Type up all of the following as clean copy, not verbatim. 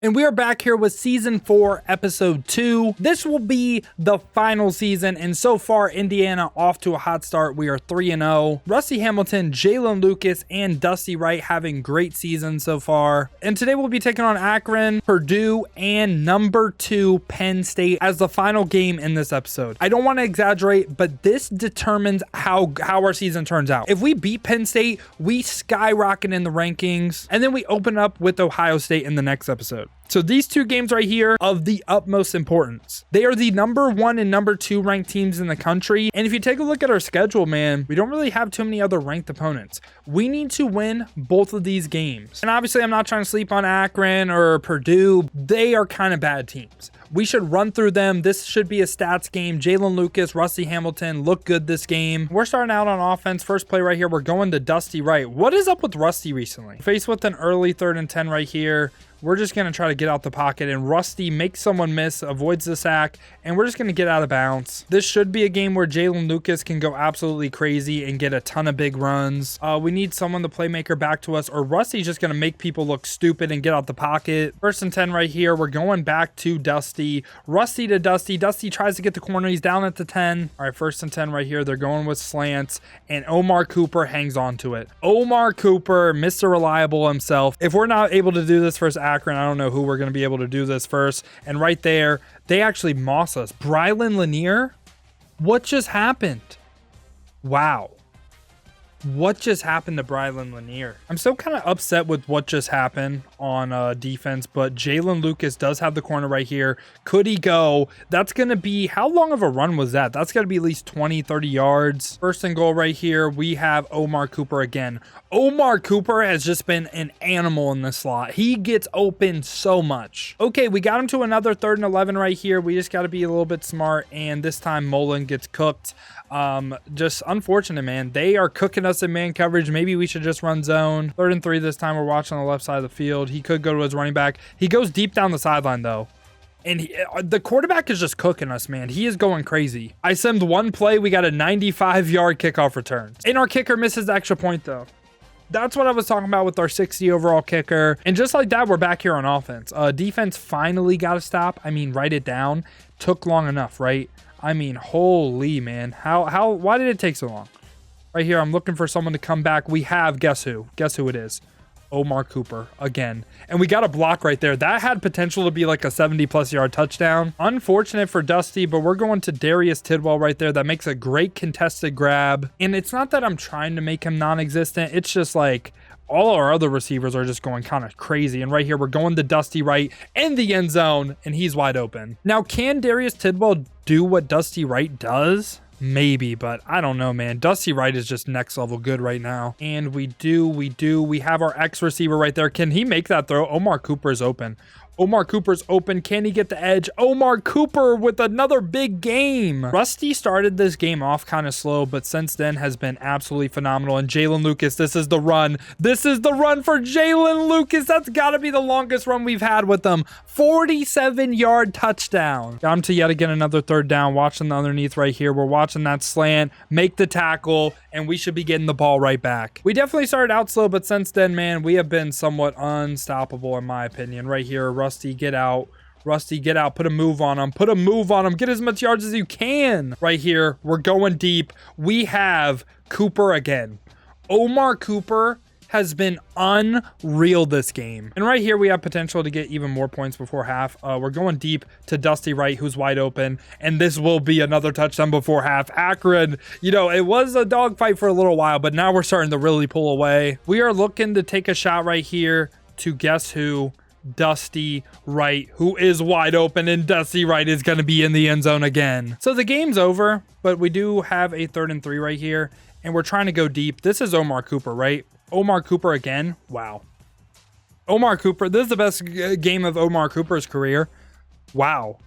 And we are back here with season 4, episode 2. This will be the final season, and so far, Indiana off to a hot start. We are 3-0. Rusty Hamilton, Jalen Lucas, and Dusty Wright having great seasons so far. And today we'll be taking on Akron, Purdue, and number 2 Penn State as the final game in this episode. I don't want to exaggerate, but this determines how our season turns out. If we beat Penn State, we skyrocket in the rankings, and then we open up with Ohio State in the next episode. So these two games right here of the utmost importance. They are the number 1 and number 2 ranked teams in the country. And if you take a look at our schedule, man, we don't really have too many other ranked opponents. We need to win both of these games. And obviously, I'm not trying to sleep on Akron or Purdue. They are kind of bad teams. We should run through them. This should be a stats game. Jalen Lucas, Rusty Hamilton look good this game. We're starting out on offense. First play right here. We're going to Dusty Wright. What is up with Rusty recently? Faced with an early 3rd and 10 right here. We're just going to try to get out the pocket, and Rusty makes someone miss, avoids the sack, and we're just going to get out of bounds. This should be a game where Jalen Lucas can go absolutely crazy and get a ton of big runs. We need someone, the playmaker, back to us, or Rusty's just going to make people look stupid and get out the pocket. 1st and 10 right here. We're going back to Dusty. Rusty to Dusty. Dusty tries to get the corner. He's down at the 10. All right, 1st and 10 right here. They're going with slants, and Omar Cooper hangs on to it. Omar Cooper, Mr. Reliable himself. If we're not able to do this versus Akron, I don't know who we're going to be able to do this first. And right there, they actually moss us. Brylan Lanier? What just happened? Wow. What just happened to Brylan Lanier? I'm still kind of upset with what just happened on defense, but Jalen Lucas does have the corner right here. Could he go? That's going to be, how long of a run was that? That's got to be at least 20, 30 yards. 1st and goal right here. We have Omar Cooper again. Omar Cooper has just been an animal in this slot. He gets open so much. Okay, we got him to another 3rd and 11 right here. We just got to be a little bit smart, and this time Mullen gets cooked. Just unfortunate, man. They are cooking us in man coverage. Maybe we should just run zone. 3rd and 3 this time. We're watching on the left side of the field. He could go to his running back. He goes deep down the sideline though. And the quarterback is just cooking us, man. He is going crazy. I simmed one play. We got a 95-yard kickoff return. And our kicker misses the extra point though. That's what I was talking about with our 60 overall kicker. And just like that, we're back here on offense. Defense finally got to stop. I mean, write it down. Took long enough, right? I mean, holy man. Why did it take so long? Right here, I'm looking for someone to come back. We have, guess who? Guess who it is? Omar Cooper again. And we got a block right there. That had potential to be like a 70+ yard touchdown. Unfortunate for Dusty, but we're going to Darius Tidwell right there. That makes a great contested grab. And it's not that I'm trying to make him non-existent. It's just like all our other receivers are just going kind of crazy. And right here, we're going to Dusty Wright in the end zone, and he's wide open. Now, can Darius Tidwell do what Dusty Wright does? Maybe, but I don't know, man. Dusty Wright is just next level good right now. And we have our X receiver right there. Can he make that throw? Omar Cooper is open. Omar Cooper's open. Can he get the edge? Omar Cooper with another big game. Rusty started this game off kind of slow, but since then has been absolutely phenomenal. And Jalen Lucas, this is the run. This is the run for Jalen Lucas. That's got to be the longest run we've had with them. 47-yard touchdown. Got him to yet again another 3rd down. Watching the underneath right here. We're watching that slant, make the tackle, and we should be getting the ball right back. We definitely started out slow, but since then, man, we have been somewhat unstoppable in my opinion. Right here, Rusty, get out. Rusty, get out. Put a move on him. Put a move on him. Get as much yards as you can. Right here, we're going deep. We have Cooper again. Omar Cooper has been unreal this game. And right here, we have potential to get even more points before half. We're going deep to Dusty Wright, who's wide open. And this will be another touchdown before half. Akron, you know, it was a dogfight for a little while, but now we're starting to really pull away. We are looking to take a shot right here to guess who? Dusty Wright, who is wide open, and Dusty Wright is going to be in the end zone again. So the game's over, but we do have a 3rd and 3 right here, and we're trying to go deep. This is Omar Cooper, right? Omar Cooper again. Wow. Omar Cooper, this is the best game of Omar Cooper's career. Wow.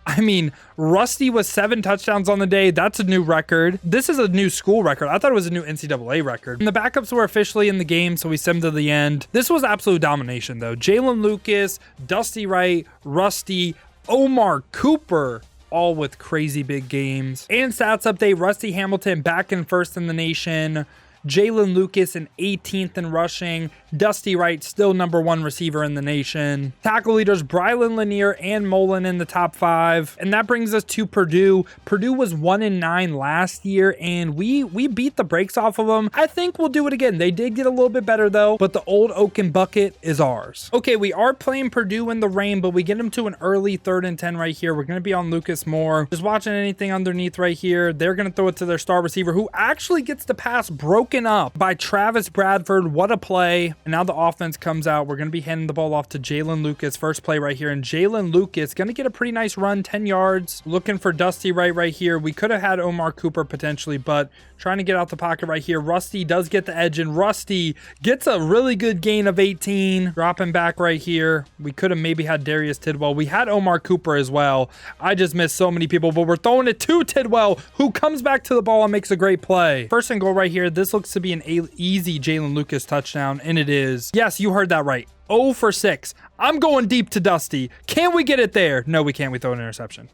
I mean, Rusty was 7 touchdowns on the day. That's a new record. This is a new school record. I thought it was a new NCAA record. And the backups were officially in the game, so we simmed to the end. This was absolute domination, though. Jalen Lucas, Dusty Wright, Rusty, Omar Cooper, all with crazy big games. And stats update, Rusty Hamilton back in 1st in the nation. Jalen Lucas in 18th in rushing. Dusty Wright still #1 receiver in the nation. Tackle leaders Brylan Lanier and Mullen in the top 5. And that brings us to Purdue. Purdue was 1-9 last year, and we beat the brakes off of them. I think we'll do it again. They did get a little bit better though, but the old Oaken bucket is ours. Okay, we are playing Purdue in the rain, but we get them to an early 3rd and 10 right here. We're going to be on Lucas Moore. Just watching anything underneath right here. They're going to throw it to their star receiver, who actually gets the pass broken up by Travis Bradford. What a play. And now the offense comes out. We're going to be handing the ball off to Jalen Lucas. First play right here. And Jalen Lucas going to get a pretty nice run, 10 yards. Looking for Dusty right here. We could have had Omar Cooper potentially, but trying to get out the pocket right here. Rusty does get the edge, and Rusty gets a really good gain of 18. Dropping back right here. We could have maybe had Darius Tidwell. We had Omar Cooper as well. I just missed so many people, but we're throwing it to Tidwell, who comes back to the ball and makes a great play. First and goal right here. This looks to be an easy Jalen Lucas touchdown, and it is. Yes, you heard that right. 0 for 6. I'm going deep to Dusty. Can we get it there? No, we can't. We throw an interception.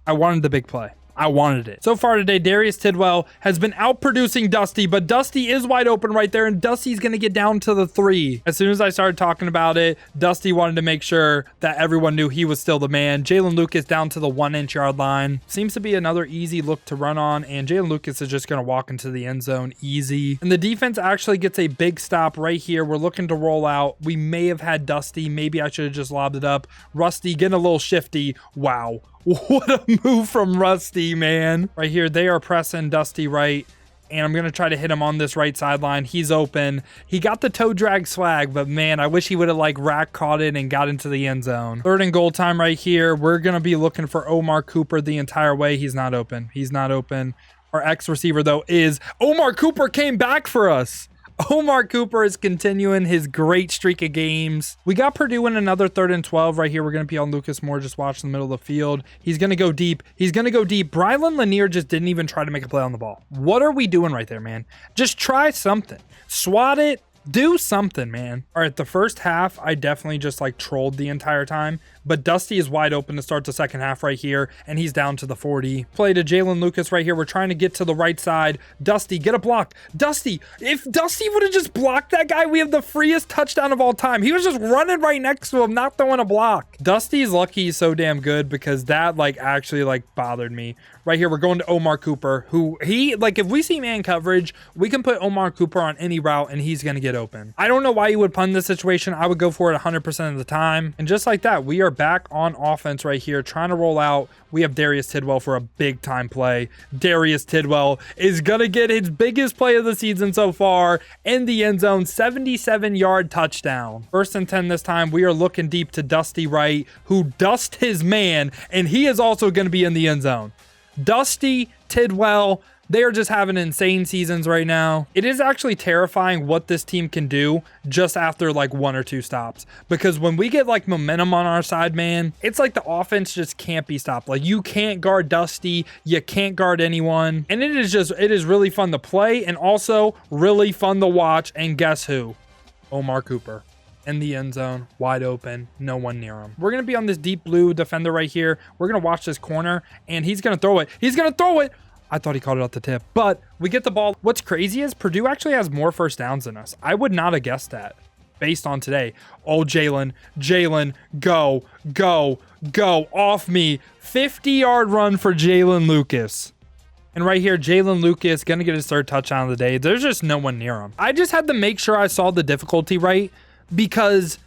I wanted the big play. I wanted it. So far today, Darius Tidwell has been outproducing Dusty, but Dusty is wide open right there, and Dusty's going to get down to the 3. As soon as I started talking about it, Dusty wanted to make sure that everyone knew he was still the man. Jalen Lucas down to the 1-inch yard line. Seems to be another easy look to run on, and Jalen Lucas is just going to walk into the end zone easy. And the defense actually gets a big stop right here. We're looking to roll out. We may have had Dusty. Maybe I should have just lobbed it up. Rusty getting a little shifty. Wow. What a move from Rusty, man. Right here, they are pressing Dusty right, and I'm going to try to hit him on this right sideline. He's open. He got the toe drag swag, but man, I wish he would have like rack caught it and got into the end zone. 3rd and goal time right here. We're going to be looking for Omar Cooper the entire way. He's not open. He's not open. Our X receiver, though, is Omar Cooper. Came back for us. Omar Cooper is continuing his great streak of games. We got Purdue in another 3rd and 12 right here. We're going to be on Lucas Moore, just watch the middle of the field. He's going to go deep. He's going to go deep. Brylan Lanier just didn't even try to make a play on the ball. What are we doing right there, man? Just try something. Swat it. Do something, man. All right, the first half, I definitely just like trolled the entire time, but Dusty is wide open to start the second half right here, and he's down to the 40. Play to Jalen Lucas right here. We're trying to get to the right side. Dusty, get a block. Dusty, if Dusty would have just blocked that guy, we have the freest touchdown of all time. He was just running right next to him, not throwing a block. Dusty's lucky he's so damn good, because that like actually like bothered me. Right here, we're going to Omar Cooper, who if we see man coverage, we can put Omar Cooper on any route and he's going to get open. I don't know why you would punt this situation. I would go for it 100% of the time. And just like that, we are back on offense right here, trying to roll out. We have Darius Tidwell for a big time play. Darius Tidwell is going to get his biggest play of the season so far in the end zone, 77-yard touchdown. 1st and 10 this time. We are looking deep to Dusty Wright, who dust his man, and he is also going to be in the end zone. Dusty, Tidwell, they are just having insane seasons right now. It is actually terrifying what this team can do just after like 1 or 2 stops. Because when we get like momentum on our side, man, it's like the offense just can't be stopped. Like you can't guard Dusty. You can't guard anyone. And it is really fun to play and also really fun to watch. And guess who? Omar Cooper. In the end zone, wide open, no one near him. We're going to be on this deep blue defender right here. We're going to watch this corner, and he's going to throw it. He's going to throw it. I thought he caught it off the tip, but we get the ball. What's crazy is Purdue actually has more first downs than us. I would not have guessed that based on today. Oh, Jalen, go off me. 50-yard run for Jalen Lucas. And right here, Jalen Lucas going to get his 3rd touchdown of the day. There's just no one near him. I just had to make sure I saw the difficulty right, because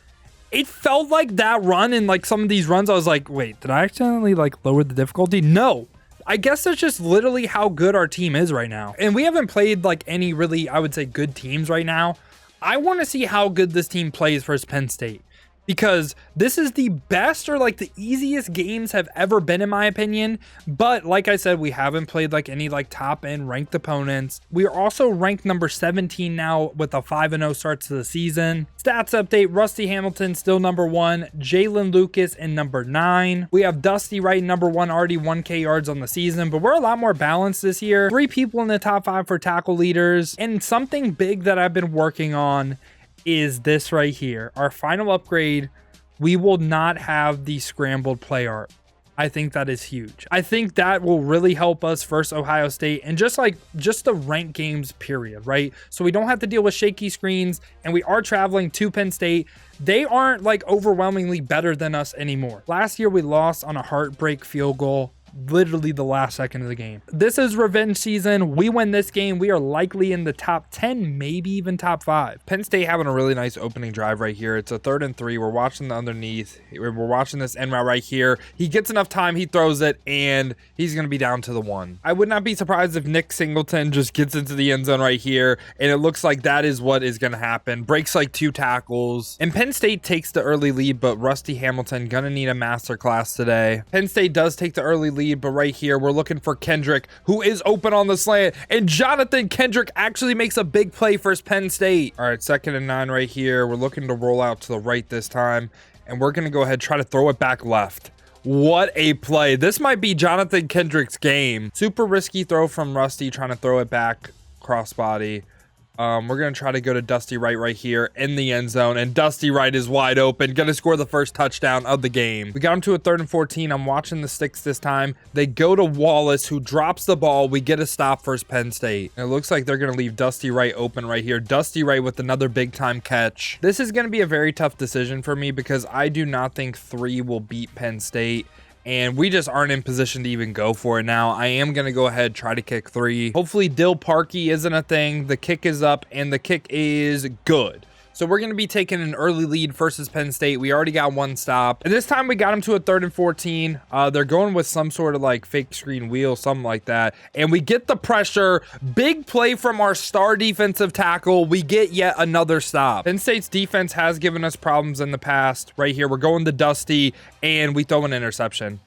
it felt like that run and like some of these runs, I was like, wait, did I accidentally like lower the difficulty? No. I guess that's just literally how good our team is right now. And we haven't played like any really, I would say, good teams right now. I want to see how good this team plays versus Penn State, because this is the best or like the easiest games have ever been, in my opinion. But like I said, we haven't played like any like top end ranked opponents. We are also ranked number 17 now with a 5-0 start to the season. Stats update: Rusty Hamilton still number 1, Jalen Lucas in number 9. We have Dusty Wright number 1, already 1K yards on the season, but we're a lot more balanced this year. 3 people in the top 5 for tackle leaders. And something big that I've been working on is this right here. Our final upgrade, we will not have the scrambled play art. I think that is huge. I think that will really help us versus Ohio State and just the ranked games period, right? So we don't have to deal with shaky screens, and we are traveling to Penn State. They aren't like overwhelmingly better than us anymore. Last year we lost on a heartbreak field goal, literally the last second of the game. This is revenge season. We win this game, we are likely in the top 10, maybe even top 5. Penn State having a really nice opening drive right here. It's a 3rd and 3. We're watching the underneath. We're watching this end route right here. He gets enough time, he throws it, and he's going to be down to the 1. I would not be surprised if Nick Singleton just gets into the end zone right here, and it looks like that is what is going to happen. Breaks like 2 tackles, and Penn State takes the early lead, but Rusty Hamilton going to need a masterclass today. Penn State does take the early lead, but right here we're looking for Kendrick, who is open on the slant, and Jonathan Kendrick actually makes a big play for Penn State. All right, 2nd and 9 right here. We're looking to roll out to the right this time, and we're gonna go ahead and try to throw it back left. What a play. This might be Jonathan Kendrick's game. Super risky throw from Rusty, trying to throw it back crossbody. We're going to try to go to Dusty right here in the end zone, and Dusty Wright is wide open, going to score the first touchdown of the game. We got him to a 3rd and 14. I'm watching the sticks this time. They go to Wallace, who drops the ball. We get a stop for Penn State. And it looks like they're going to leave Dusty Wright open right here. Dusty Wright with another big time catch. This is going to be a very tough decision for me because I do not think 3 will beat Penn State, and we just aren't in position to even go for it now. I am going to go ahead, try to kick 3. Hopefully Dill Parkey isn't a thing. The kick is up, and the kick is good. So we're going to be taking an early lead versus Penn State. We already got 1 stop, and this time we got them to a 3rd and 14. They're going with some sort of like fake screen wheel, something like that, and we get the pressure. Big play from our star defensive tackle. We get yet another stop. Penn State's defense has given us problems in the past. Right here we're going to Dusty, and we throw an interception.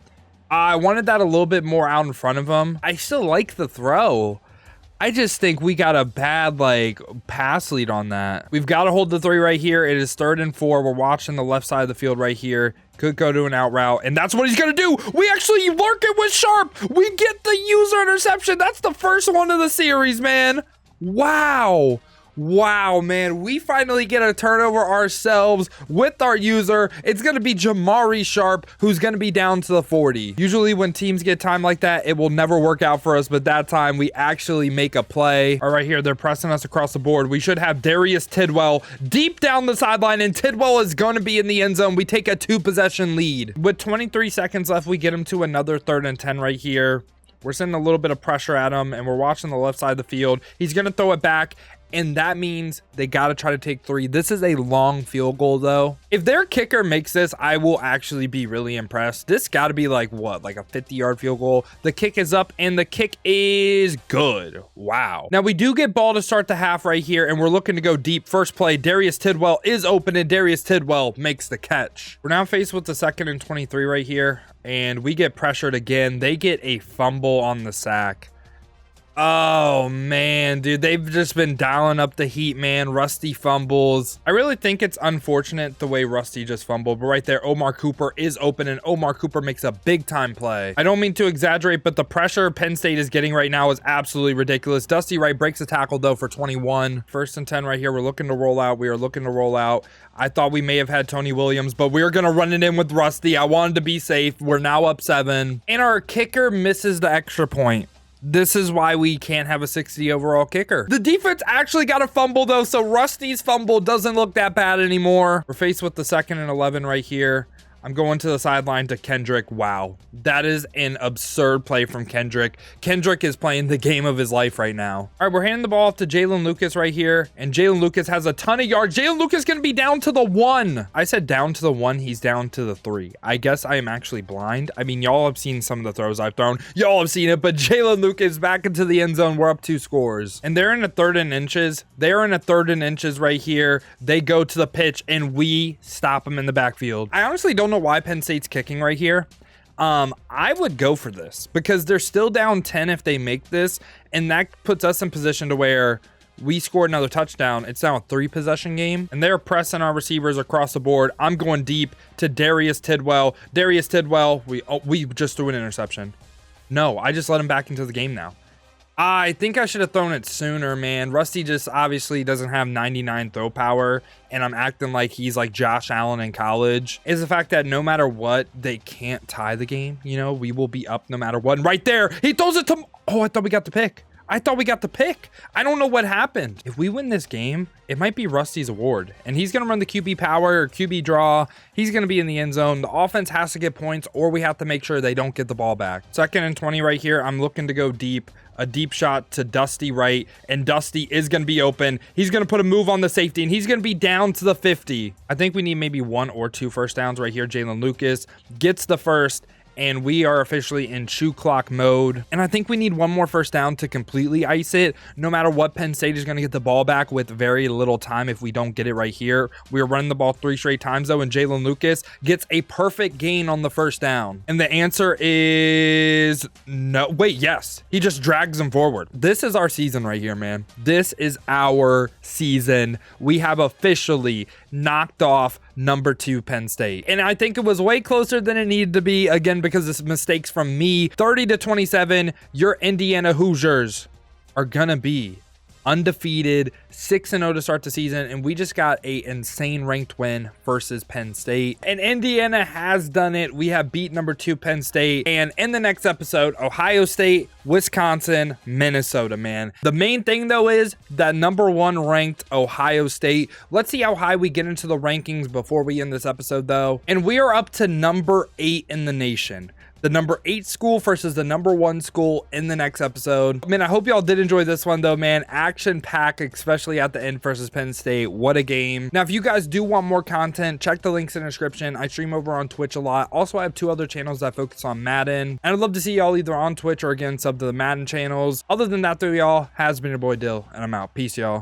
I wanted that a little bit more out in front of him. I still like the throw. I just think we got a bad pass lead on that. We've got to hold the 3 right here. It is 3rd and 4. We're watching the left side of the field right here. Could go to an out route, and that's what he's going to do. We actually work it with Sharp. We get the user interception. That's the first one of the series, man. Wow. Wow, man, we finally get a turnover ourselves with our user. It's going to be Jamari Sharp, who's going to be down to the 40. Usually when teams get time like that, it will never work out for us, but that time we actually make a play. All right, here, they're pressing us across the board. We should have Darius Tidwell deep down the sideline, and Tidwell is going to be in the end zone. We take a 2-possession lead. With 23 seconds left, we get him to another 3rd and 10 right here. We're sending a little bit of pressure at him, and we're watching the left side of the field. He's going to throw it back, and that means they got to try to take 3. This is a long field goal, though. If their kicker makes this, I will actually be really impressed. This got to be like a 50-yard field goal. The kick is up, and the kick is good. Wow. Now, we do get ball to start the half right here, and we're looking to go deep. First play, Darius Tidwell is open, and Darius Tidwell makes the catch. We're now faced with the 2nd and 23 right here, and we get pressured again. They get a fumble on the sack. Oh, man, dude, they've just been dialing up the heat, man. Rusty fumbles. I really think it's unfortunate the way Rusty just fumbled, but right there, Omar Cooper is open, and Omar Cooper makes a big-time play. I don't mean to exaggerate, but the pressure Penn State is getting right now is absolutely ridiculous. Dusty Wright breaks the tackle, though, for 21. 1st and 10 right here. We're looking to roll out. We are looking to roll out. I thought we may have had Tony Williams, but we're going to run it in with Rusty. I wanted to be safe. We're now up 7, and our kicker misses the extra point. This is why we can't have a 60 overall kicker. The defense actually got a fumble, though, so Rusty's fumble doesn't look that bad anymore. We're faced with the 2nd and 11 right here. I'm going to the sideline to Kendrick. Wow, that is an absurd play from Kendrick. Kendrick is playing the game of his life right now. All right, we're handing the ball off to Jalen Lucas right here, and Jalen Lucas has a ton of yards. Jalen Lucas going to be down to the 1. I said down to the 1. He's down to the 3. I guess I am actually blind. I mean, y'all have seen some of the throws I've thrown. Y'all have seen it, but Jalen Lucas back into the end zone. We're up 2 scores, and they're in a 3rd and inches. They're in a 3rd and inches right here. They go to the pitch, and we stop them in the backfield. I honestly don't know why Penn State's kicking right here. I would go for this because they're still down 10 if they make this, and that puts us in position to where we scored another touchdown. It's now a 3-possession game, and they're pressing our receivers across the board. I'm going deep to Darius Tidwell. Darius Tidwell, we just threw an interception. No, I just let him back into the game now. I think I should have thrown it sooner, man. Rusty just obviously doesn't have 99 throw power, and I'm acting like he's like Josh Allen in college. Is the fact that no matter what, they can't tie the game. You know, we will be up no matter what. And right there, he throws it to... Oh, I thought we got the pick. I don't know what happened. If we win this game, it might be Rusty's award. And he's going to run the QB power or QB draw. He's going to be in the end zone. The offense has to get points, or we have to make sure they don't get the ball back. 2nd and 20 right here. I'm looking to go deep. A deep shot to Dusty right, and Dusty is going to be open. He's going to put a move on the safety, and he's going to be down to the 50. I think we need maybe 1 or 2 first downs right here. Jalen Lucas gets the first, and we are officially in shoe clock mode. And I think we need 1 more first down to completely ice it. No matter what, Penn State is going to get the ball back with very little time if we don't get it right here. We are running the ball 3 straight times, though, and Jalen Lucas gets a perfect gain on the first down. And the answer is no. Wait, yes. He just drags him forward. This is our season right here, man. This is our season. We have officially knocked off number 2 Penn State. And I think it was way closer than it needed to be, again, because of mistakes from me. 30-27, your Indiana Hoosiers are gonna be undefeated, 6-0 to start the season, and we just got a insane ranked win versus Penn State. And Indiana has done it. We have beat number 2 Penn State, and in the next episode, Ohio State, Wisconsin, Minnesota, man. The main thing though is that number 1 ranked Ohio State. Let's see how high we get into the rankings before we end this episode though. And we are up to number 8 in the nation. The number 8 school versus the number 1 school in the next episode. Man, I hope y'all did enjoy this one though, man. Action pack, especially at the end versus Penn State. What a game. Now, if you guys do want more content, check the links in the description. I stream over on Twitch a lot. Also, I have 2 other channels that focus on Madden. And I'd love to see y'all either on Twitch or again, sub to the Madden channels. Other than that though, y'all, has been your boy Dill, and I'm out. Peace, y'all.